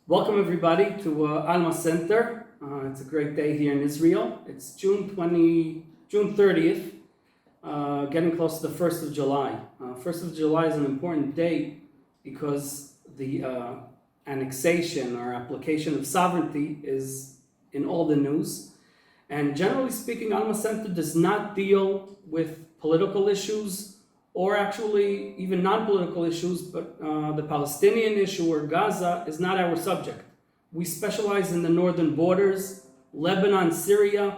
Welcome everybody to Alma Center. It's a great day here in Israel. It's June 30th, getting close to the 1st of July. 1st of July is an important date because the annexation or application of sovereignty is in all the news. And generally speaking, Alma Center does not deal with political issues or actually even non-political issues, but the Palestinian issue or Gaza is not our subject. We specialize in the northern borders, Lebanon, Syria,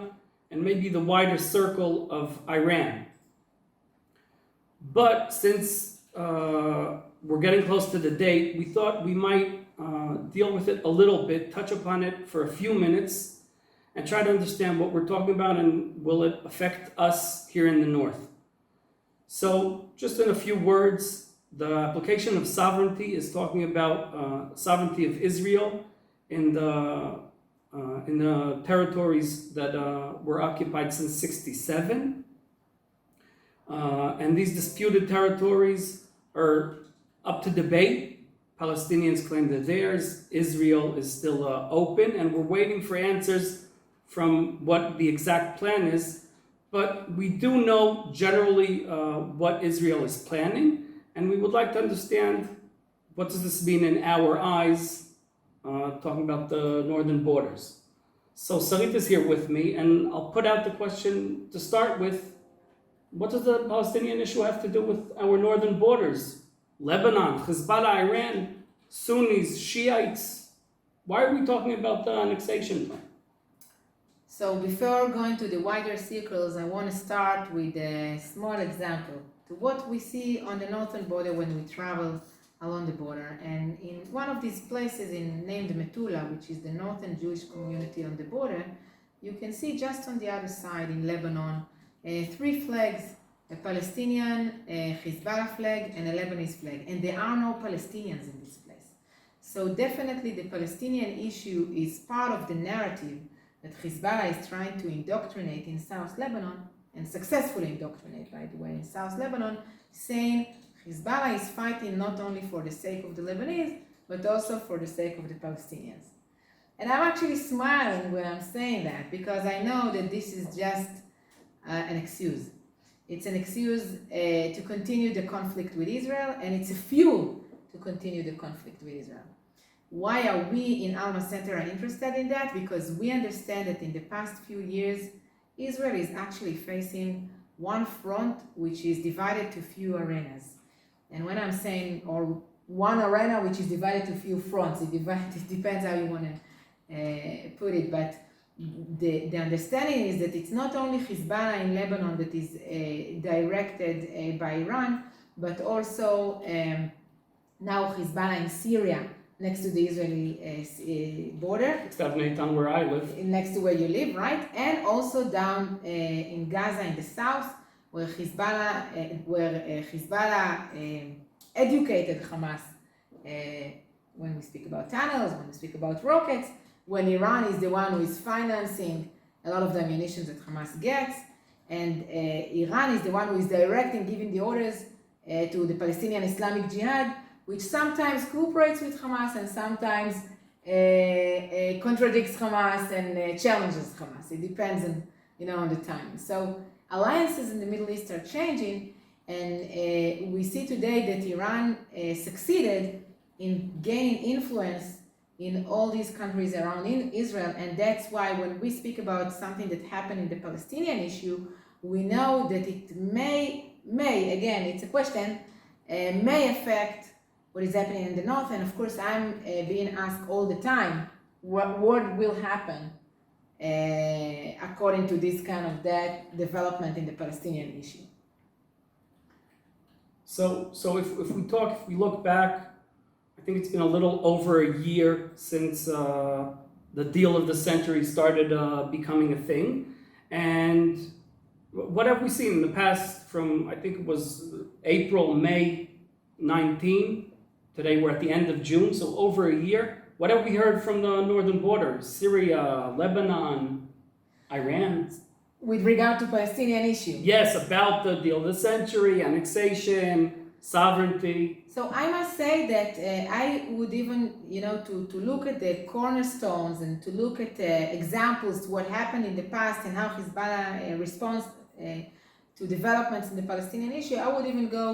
and maybe the wider circle of Iran. But since we're getting close to the date, we thought we might deal with it a little bit, touch upon it for a few minutes, and try to understand what we're talking about and will it affect us here in the north. So, just in a few words, the application of sovereignty is talking about sovereignty of Israel in the territories that were occupied since '67, and these disputed territories are up to debate. Palestinians claim they're theirs. Israel is still open, and we're waiting for answers from what the exact plan is. But we do know generally what Israel is planning, and we would like to understand what does this mean in our eyes, talking about the northern borders. So Sarit is here with me, and I'll put out the question to start with. What does the Palestinian issue have to do with our northern borders? Lebanon, Hezbollah, Iran, Sunnis, Shiites. Why are we talking about the annexation plan? So before going to the wider circles, I want to start with a small example to what we see on the northern border when we travel along the border. And in one of these places named Metula, which is the northern Jewish community on the border, you can see just on the other side in Lebanon, three flags, a Palestinian, a Hezbollah flag, and a Lebanese flag. And there are no Palestinians in this place. So definitely the Palestinian issue is part of the narrative that Hezbollah is trying to indoctrinate in South Lebanon, and successfully indoctrinate, by the way, in South Lebanon, saying Hezbollah is fighting not only for the sake of the Lebanese, but also for the sake of the Palestinians. And I'm actually smiling when I'm saying that, because I know that this is just an excuse. It's an excuse to continue the conflict with Israel, and it's a fuel to continue the conflict with Israel. Why are we in Alma Center interested in that? Because we understand that in the past few years, Israel is actually facing one front which is divided to few arenas. And when I'm saying, or one arena which is divided to few fronts, it depends how you want to put it, but the understanding is that it's not only Hezbollah in Lebanon that is directed by Iran, but also now Hezbollah in Syria, next to the Israeli border. It's definitely down where I live. Next to where you live, right? And also down in Gaza in the south, where Hezbollah educated Hamas when we speak about tunnels, when we speak about rockets, when Iran is the one who is financing a lot of the ammunition that Hamas gets, and Iran is the one who is directing, giving the orders to the Palestinian Islamic Jihad, which sometimes cooperates with Hamas and sometimes contradicts Hamas and challenges Hamas. It depends on the time. So alliances in the Middle East are changing, and we see today that Iran succeeded in gaining influence in all these countries around in Israel, and that's why when we speak about something that happened in the Palestinian issue, we know that it may, again, it's a question, may affect what is happening in the north. And of course, I'm being asked all the time, what will happen according to this kind of that development in the Palestinian issue. So if we look back, I think it's been a little over a year since the deal of the century started becoming a thing. And what have we seen in the past from, I think it was May 19, today we're at the end of June, so over a year. What have we heard from the northern border? Syria, Lebanon, Iran? With regard to Palestinian issue? Yes, about the deal of the century, annexation, sovereignty. So I must say that I would even, to look at the cornerstones and to look at examples to what happened in the past and how Hezbollah responds to developments in the Palestinian issue, I would even go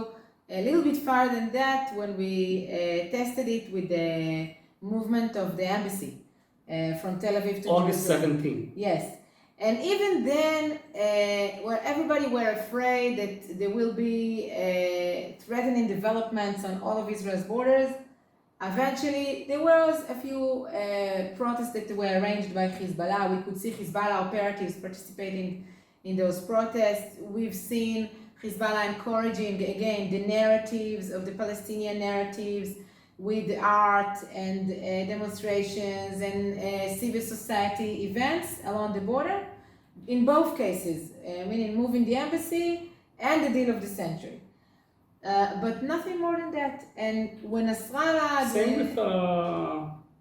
a little bit farther than that when we tested it with the movement of the embassy from Tel Aviv to August Jerusalem. 17. Yes. And even then, where everybody were afraid that there will be threatening developments on all of Israel's borders, eventually there was a few protests that were arranged by Hezbollah. We could see Hezbollah operatives participating in those protests. We've seen Hezbollah encouraging, again, the narratives of the Palestinian narratives with art and demonstrations and civil society events along the border. In both cases, meaning moving the embassy and the deal of the century. But nothing more than that. And when Nasrallah... Same with,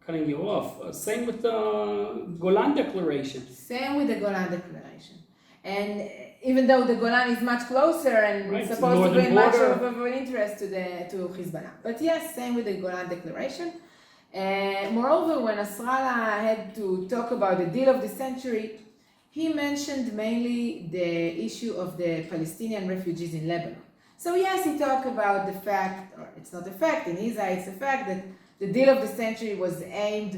cutting you off, same with the Golan Declaration. Same with the Golan Declaration. And even though the Golan is much closer and right, supposed to bring much border. of an interest to Hezbollah. But yes, same with the Golan Declaration. Moreover, when Nasrallah had to talk about the deal of the century, he mentioned mainly the issue of the Palestinian refugees in Lebanon. So yes, he talked about the fact, or it's not a fact, in his eye it's a fact, that the deal of the century was aimed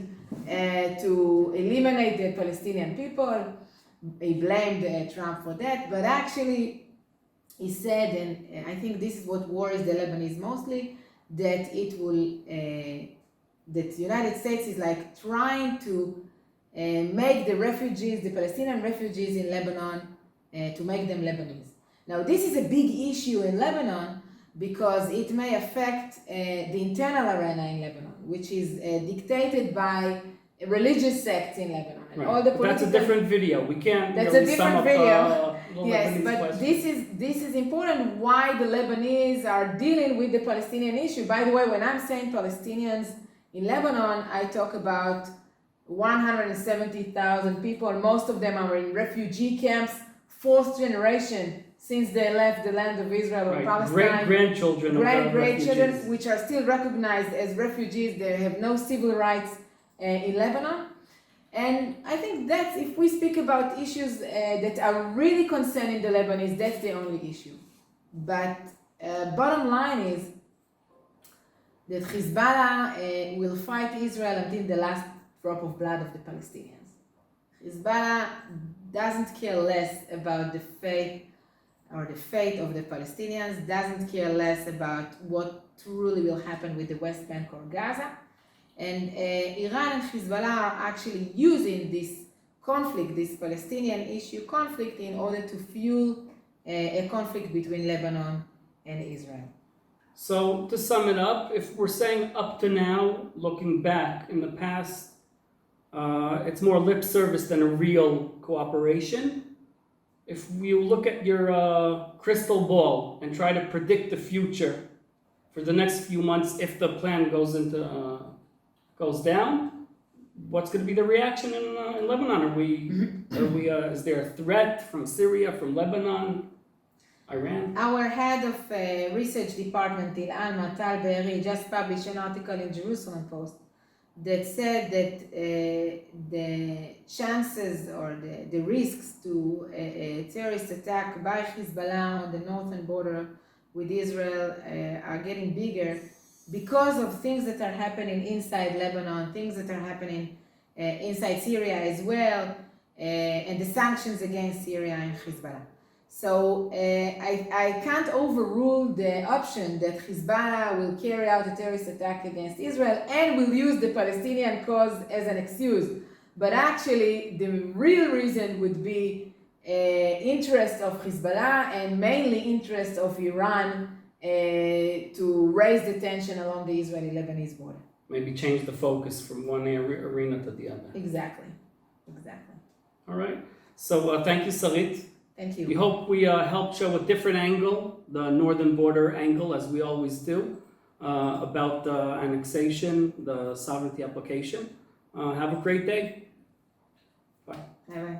to eliminate the Palestinian people. He blamed Trump for that, but actually he said, and I think this is what worries the Lebanese mostly, that it will, that the United States is like trying to make the refugees, the Palestinian refugees in Lebanon, to make them Lebanese. Now this is a big issue in Lebanon because it may affect the internal arena in Lebanon, which is dictated by religious sects in Lebanon. And Right. all the That's a different video. We can't That's really a sum different up, video. the Yes, Lebanese but question. this is important why the Lebanese are dealing with the Palestinian issue. By the way, when I'm saying Palestinians in Lebanon, I talk about 170,000 people. Most of them are in refugee camps, fourth generation since they left the land of Israel or Right. Palestine. Great-grandchildren of the Great-grandchildren, refugees. which are still recognized as refugees. They have no civil rights in Lebanon. And I think that's, if we speak about issues that are really concerning the Lebanese, that's the only issue. But bottom line is that Hezbollah will fight Israel until the last drop of blood of the Palestinians. Hezbollah doesn't care less about the fate of the Palestinians, doesn't care less about what truly will happen with the West Bank or Gaza. And Iran and Hezbollah are actually using this conflict, this Palestinian issue conflict, in order to fuel a conflict between Lebanon and Israel. So to sum it up, if we're saying up to now, looking back in the past, it's more lip service than a real cooperation. If you look at your crystal ball and try to predict the future for the next few months, if the plan goes down, what's going to be the reaction in Lebanon? Is there a threat from Syria, from Lebanon, Iran? Our head of research department, Alma just published an article in Jerusalem Post that said that the chances or the risks to a terrorist attack by Hezbollah on the northern border with Israel are getting bigger because of things that are happening inside Lebanon, things that are happening inside Syria as well, and the sanctions against Syria and Hezbollah. So I can't overrule the option that Hezbollah will carry out a terrorist attack against Israel and will use the Palestinian cause as an excuse. But actually, the real reason would be interest of Hezbollah and mainly interest of Iran to raise the tension along the Israeli-Lebanese border. Maybe change the focus from one arena to the other. Exactly. All right. So thank you, Sarit. Thank you. We hope we helped show a different angle, the northern border angle, as we always do, about the annexation, the sovereignty application. Have a great day. Bye. Bye-bye.